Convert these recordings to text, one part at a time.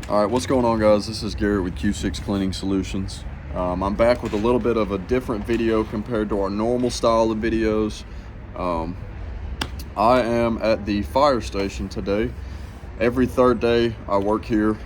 All right, what's going on, guys? This is Garrett with Q6 Cleaning Solutions. I'm back with a little bit of a different video compared to our normal style of videos. Um, I am at the fire station today. Every third day I work here.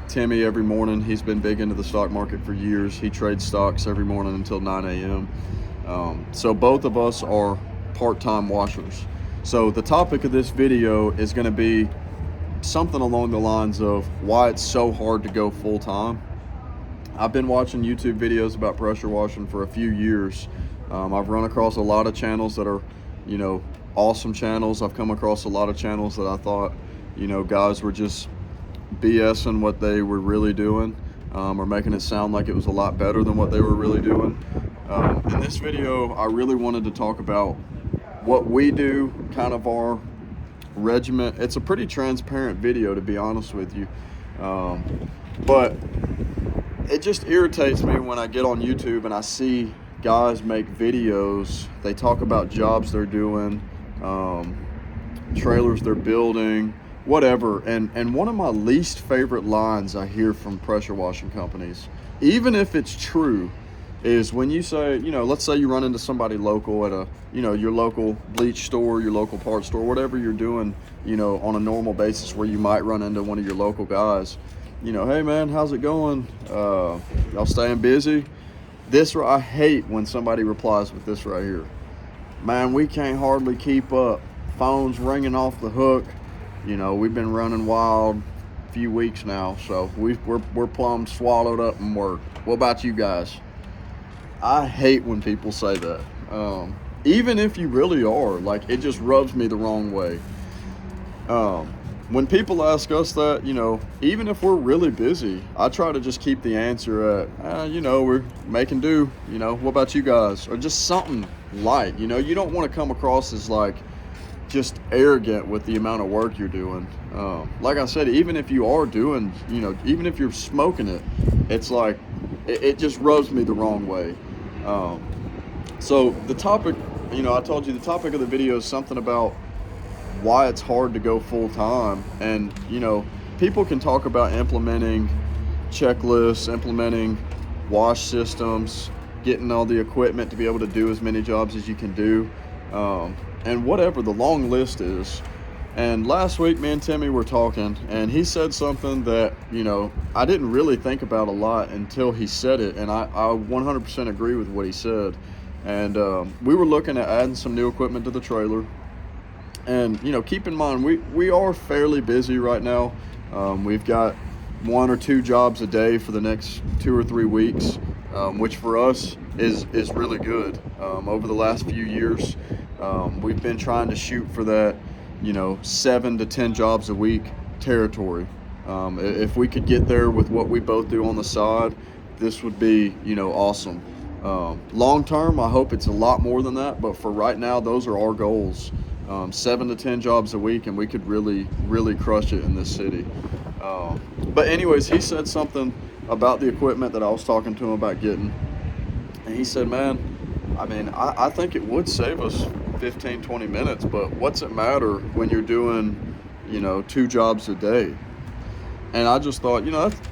Timmy, every morning, he's been big into the stock market for years. He trades stocks every morning until 9 a.m. So both of us are part-time washers. So the topic of this video is going to be something along the lines of why it's so hard to go full-time. I've been watching YouTube videos about pressure washing for a few years. I've run across a lot of channels that are, awesome channels. I've come across a lot of channels that I thought, guys were just BSing what they were really doing, or making it sound like it was a lot better than what they were really doing. In this video, I really wanted to talk about what we do, kind of our regiment. It's a pretty transparent video, to be honest with you, but it just irritates me when I get on YouTube and I see guys make videos. They talk about jobs they're doing, trailers they're building, whatever, and one of my least favorite lines I hear from pressure washing companies, even if it's true, is when you say, let's say you run into somebody local at a, your local bleach store, your local parts store, whatever you're doing, on a normal basis, where you might run into one of your local guys, hey man, how's it going? Y'all staying busy? I hate when somebody replies with this right here. Man, we can't hardly keep up. Phone's ringing off the hook. We've been running wild a few weeks now, so we're plumb swallowed up in work. What about you guys? I hate when people say that. Even if you really are, like, it just rubs me the wrong way. When people ask us that, even if we're really busy, I try to just keep the answer at, we're making do, what about you guys? Or just something light, you don't want to come across as like just arrogant with the amount of work you're doing. Like I said, even if you are doing, even if you're smoking it, it's like, it just rubs me the wrong way. So the topic, I told you the topic of the video is something about why it's hard to go full time. And, people can talk about implementing checklists, implementing wash systems, getting all the equipment to be able to do as many jobs as you can do, and whatever the long list is. And last week, me and Timmy were talking, and he said something that, I didn't really think about a lot until he said it, and I 100% agree with what he said. And we were looking at adding some new equipment to the trailer. And, keep in mind, we are fairly busy right now. We've got 1 or 2 jobs a day for the next 2 or 3 weeks, which for us is really good. Over the last few years, we've been trying to shoot for that, 7 to 10 jobs a week territory. If we could get there with what we both do on the side, this would be, awesome. Long term, I hope it's a lot more than that, but for right now, those are our goals. 7 to 10 jobs a week, and we could really, really crush it in this city. But anyways, he said something about the equipment that I was talking to him about getting. And he said, man, I think it would save us 15, 20 minutes, but what's it matter when you're doing, 2 jobs a day? And I just thought,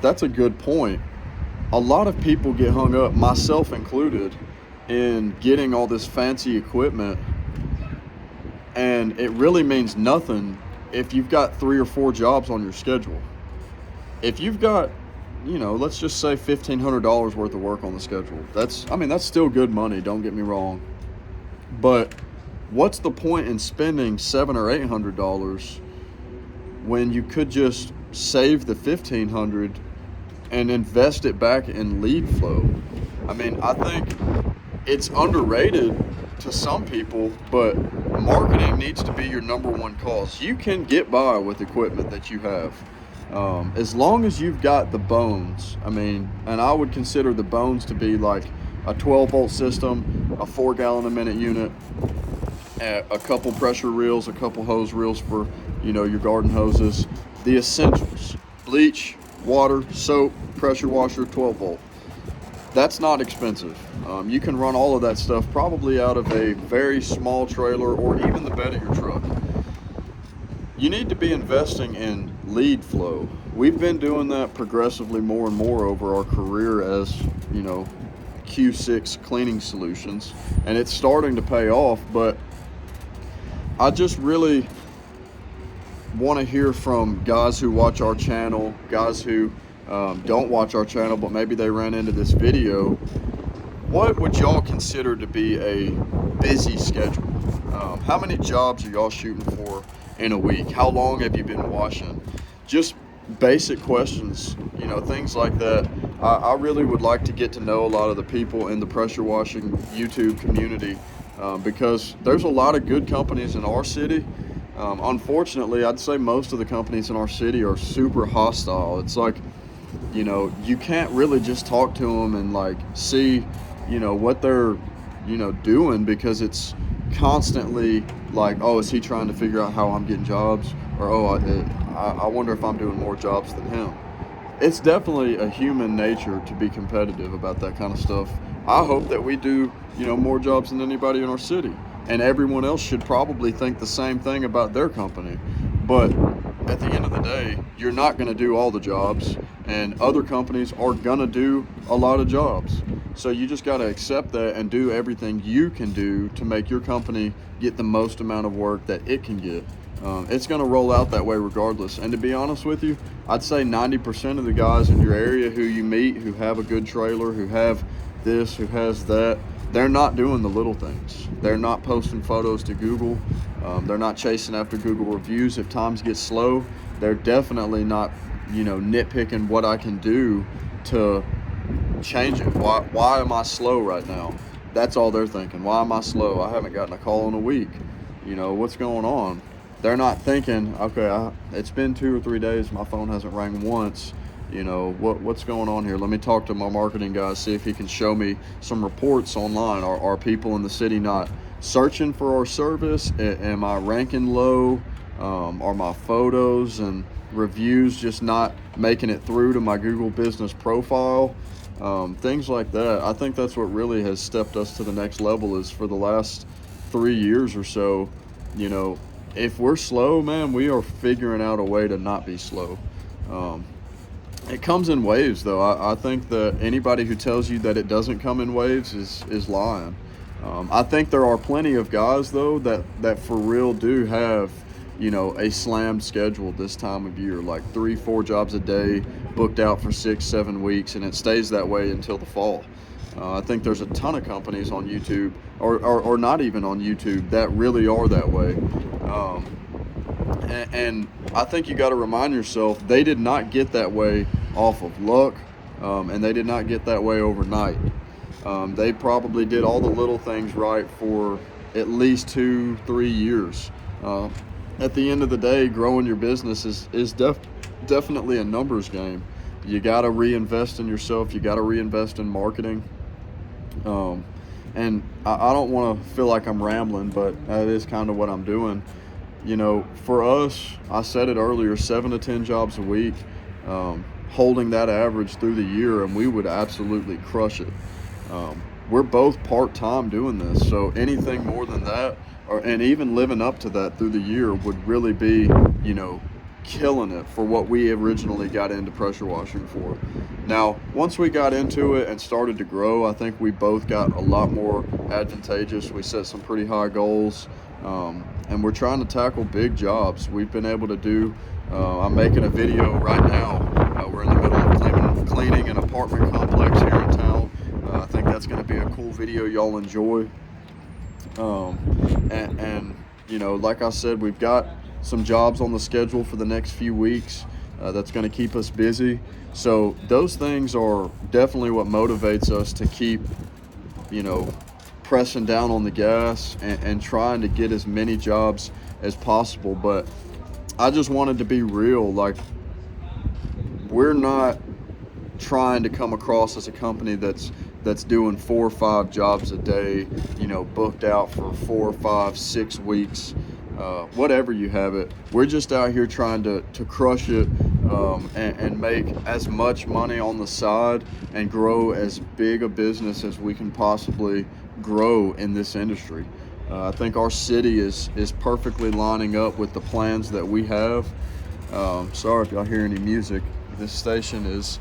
that's a good point. A lot of people get hung up, myself included, in getting all this fancy equipment, and it really means nothing if you've got 3 or 4 jobs on your schedule. If you've got, let's just say $1,500 worth of work on the schedule, that's still good money, don't get me wrong. But what's the point in spending $700 or $800 when you could just save the $1,500 and invest it back in lead flow? I think it's underrated to some people, but marketing needs to be your number one cause. You can get by with equipment that you have, as long as you've got the bones. And I would consider the bones to be like a 12-volt system, a 4-gallon-a-minute unit, a couple pressure reels, a couple hose reels for, your garden hoses, the essentials: bleach, water, soap, pressure washer, 12-volt. That's not expensive. You can run all of that stuff probably out of a very small trailer or even the bed of your truck. You need to be investing in lead flow, we've been doing that progressively more and more over our career as, you know, Q6 Cleaning Solutions, and it's starting to pay off. But I just really want to hear from guys who watch our channel, guys who don't watch our channel, but maybe they ran into this video. What would y'all consider to be a busy schedule? How many jobs are y'all shooting for in a week? How long have you been washing? Just basic questions, you know, things like that. I really would like to get to know a lot of the people in the pressure washing YouTube community, because there's a lot of good companies in our city. Unfortunately, I'd say most of the companies in our city are super hostile. It's like, you know, you can't really just talk to them and like see, you know, what they're, you know, doing, because it's constantly like, oh, is he trying to figure out how I'm getting jobs? Or, oh, I wonder if I'm doing more jobs than him. It's definitely a human nature to be competitive about that kind of stuff. I hope that we do, you know, more jobs than anybody in our city. And everyone else should probably think the same thing about their company. But at the end of the day, you're not going to do all the jobs, and other companies are going to do a lot of jobs. So you just got to accept that and do everything you can do to make your company get the most amount of work that it can get. It's going to roll out that way regardless. And to be honest with you, I'd say 90% of the guys in your area who you meet, who have a good trailer, who have this, who has that, they're not doing the little things. They're not posting photos to Google. They're not chasing after Google reviews. If times get slow, they're definitely not, you know, nitpicking what I can do to change it. Why am I slow right now? That's all they're thinking. Why am I slow? I haven't gotten a call in a week. You know, what's going on? They're not thinking, okay, it's been 2 or 3 days, my phone hasn't rang once. You know, what's going on here? Let me talk to my marketing guy, see if he can show me some reports online. Are people in the city not searching for our service? Am I ranking low? Are my photos and reviews just not making it through to my Google business profile? Things like that. I think that's what really has stepped us to the next level, is for the last 3 years or so, you know, if we're slow, man, we are figuring out a way to not be slow. It comes in waves, though. I think that anybody who tells you that it doesn't come in waves is lying. I think there are plenty of guys, though, that for real do have, you know, a slammed schedule this time of year, like 3-4 jobs a day, booked out for 6-7 weeks, and it stays that way until the fall. I think there's a ton of companies on YouTube, or not even on YouTube, that really are that way. And I think you got to remind yourself, they did not get that way off of luck, and they did not get that way overnight. They probably did all the little things right for at least 2-3 years. At the end of the day, growing your business is definitely a numbers game. You got to reinvest in yourself. You got to reinvest in marketing. And I don't want to feel like I'm rambling, but that is kind of what I'm doing. You know, for us, I said it earlier, 7 to 10 jobs a week, holding that average through the year, and we would absolutely crush it. We're both part-time doing this, so anything more than that, and even living up to that through the year, would really be, you know, killing it for what we originally got into pressure washing for. Now, once we got into it and started to grow, I think we both got a lot more advantageous. We set some pretty high goals, and we're trying to tackle big jobs. We've been able to do, I'm making a video right now. We're in the middle of cleaning an apartment complex here in town. I think that's going to be a cool video y'all enjoy. And you know, like I said, we've got some jobs on the schedule for the next few weeks that's going to keep us busy. So those things are definitely what motivates us to keep, you know, pressing down on the gas and trying to get as many jobs as possible. But I just wanted to be real. Like, we're not trying to come across as a company that's doing 4 or 5 jobs a day, you know, booked out for 4 or 5, 6 weeks, whatever you have it. We're just out here trying to crush it, and make as much money on the side and grow as big a business as we can possibly grow in this industry. I think our city is perfectly lining up with the plans that we have. Sorry if y'all hear any music. This station is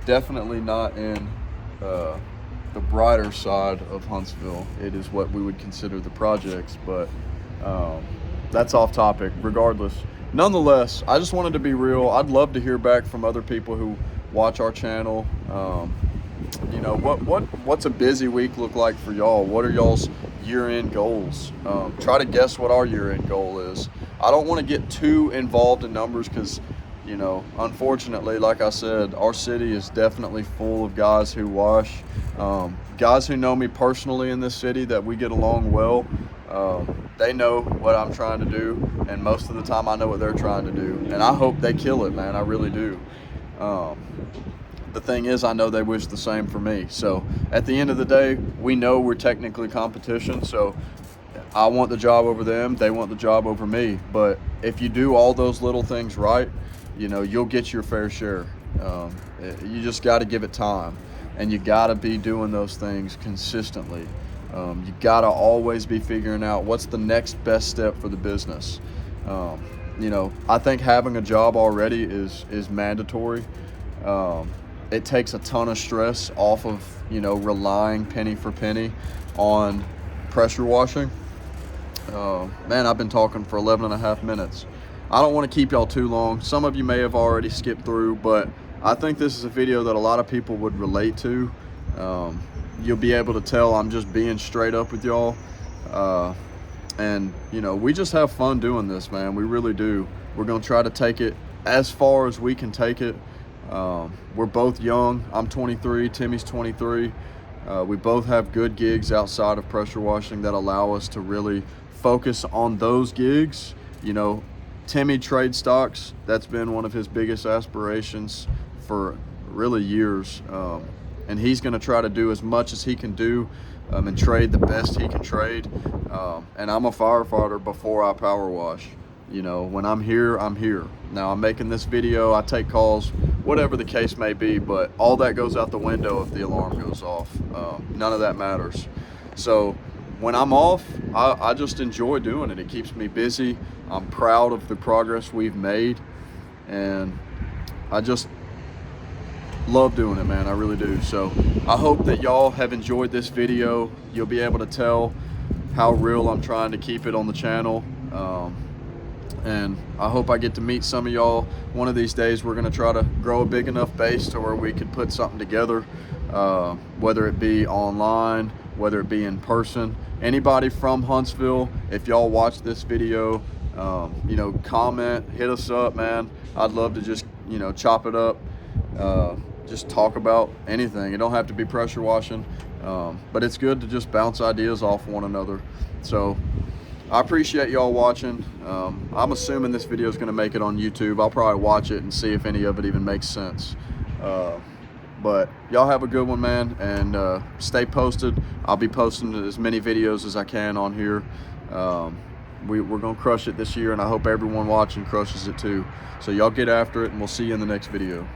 definitely not in the brighter side of Huntsville. It is what we would consider the projects, but that's off topic regardless. Nonetheless, I just wanted to be real. I'd love to hear back from other people who watch our channel. You know, what's a busy week look like for y'all? What are y'all's year-end goals? Try to guess what our year-end goal is. I don't want to get too involved in numbers because, you know, unfortunately, like I said, our city is definitely full of guys who wash. Guys who know me personally in this city that we get along well. They know what I'm trying to do, and most of the time I know what they're trying to do, and I hope they kill it, man. I really do. The thing is, I know they wish the same for me. So at the end of the day, we know we're technically competition. So I want the job over them. They want the job over me. But if you do all those little things right, you know, you'll get your fair share. You just got to give it time, and you got to be doing those things consistently. You got to always be figuring out what's the next best step for the business. You know, I think having a job already is mandatory. It takes a ton of stress off of, you know, relying penny for penny on pressure washing. Man, I've been talking for 11 and a half minutes. I don't want to keep y'all too long. Some of you may have already skipped through, but I think this is a video that a lot of people would relate to. You'll be able to tell I'm just being straight up with y'all. And, you know, we just have fun doing this, man. We really do. We're going to try to take it as far as we can take it. We're both young. I'm 23, Timmy's 23. We both have good gigs outside of pressure washing that allow us to really focus on those gigs. You know, Timmy trade stocks, that's been one of his biggest aspirations for really years. And he's going to try to do as much as he can do and trade the best he can trade. And I'm a firefighter before I power wash. You know, when I'm here, I'm here. Now I'm making this video, I take calls, whatever the case may be, but all that goes out the window if the alarm goes off. None of that matters. So when I'm off, I just enjoy doing it. It keeps me busy. I'm proud of the progress we've made, and I just love doing it, man. I really do. So I hope that y'all have enjoyed this video. You'll be able to tell how real I'm trying to keep it on the channel. And I hope I get to meet some of y'all one of these days. We're going to try to grow a big enough base to where we could put something together, whether it be online, whether it be in person. Anybody from Huntsville, if y'all watch this video, you know, comment, hit us up, man. I'd love to just, you know, chop it up, just talk about anything. It don't have to be pressure washing, but it's good to just bounce ideas off one another. So I appreciate y'all watching. I'm assuming this video is going to make it on YouTube. I'll probably watch it and see if any of it even makes sense. But y'all have a good one, man, and stay posted. I'll be posting as many videos as I can on here. We're going to crush it this year, and I hope everyone watching crushes it too. So y'all get after it, and we'll see you in the next video.